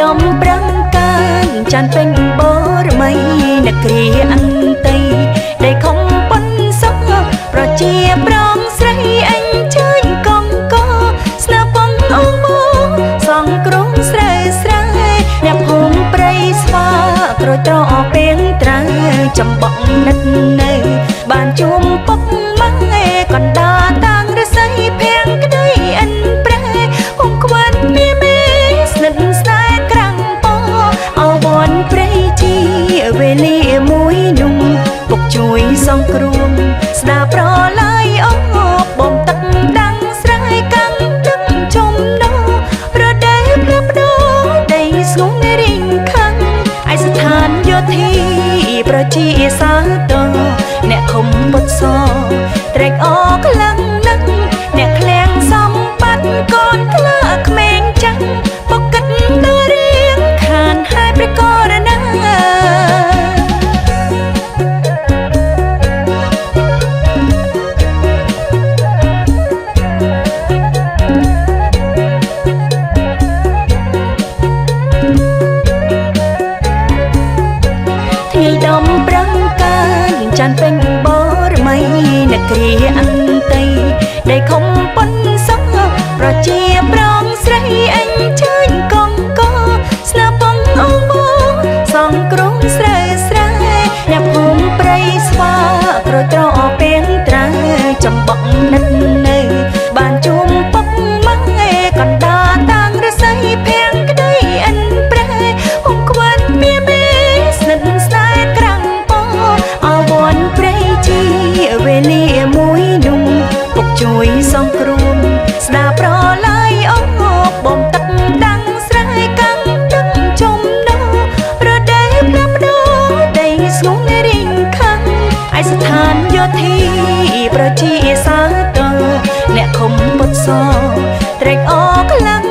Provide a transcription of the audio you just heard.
ដំប្រឹងកានចានពេញបរមីអ្នកគ្រាអន្តៃដែលខំប៉ុនសោះប្រជាប្រងស្រីអញជើញកងកស្នាពងអងមកសងក្រុងស្រែស្រែអ្នកភូមិព្រៃស្វាក្រត្រពេងត្រាចំបក់និតនៅបានជួមពុកម៉ែកណ្ដាតាំងរស័យភាំងក្ដីអិនប្រែហុំខ្វាន់មានមេស្និទ្ធស្នេហ៍ក្រាំងពោអវ័នព្រៃជាវេលាមួយនោះពុកជួយសងគ្រួងស្ដាប្រឡាយអងបំទឹកដាំងស្រែកាំងទឹកជុំដោប្រដេផ្លាប់ដោដីស្ងួនរីងខាំងឯស្ថានយោធាប្រជាសាទរអ្នកខំពុតសត្រេកអរខ្លាំងណាស់អ្នកឃ្លាំងសម្បត្តិកូនខ្លាក្មេងចាស់ពុកកិតដល់រៀងខានហើយព្រះកោរណាថ្ងៃដំប្រឹងកានចានពេញបរមីអ្នកគ្រាអន្តៃដែលខំប៉ុនសោះប្រជាប្រងស្រីអញជើញកងកស្នាពងអងមកសងក្រុងស្រែស្រែអ្នកភូមិព្រៃស្វាក្រត្រពេងត្រាចំបក់និតនៅបានជួមពុកម៉ែកណ្ដាតាំងរស័យភាំងក្ដីអិនប្រែហុំខ្វាន់មានមេស្និទ្ធស្នេហ៍ក្រាំងពោអវ័នព្រៃជាវេលាមួយនោះពុកជួយសងគ្រួងស្ដាប្រឡាយអងបំទឹកដាំងស្រែកាំងទឹកជុំដោប្រដេផ្លាប់ដោដីស្ងួនរីងខាំងឯស្ថានយោធាប្រជាសាទរអ្នកខំពុតសត្រេកអរខ្លាំង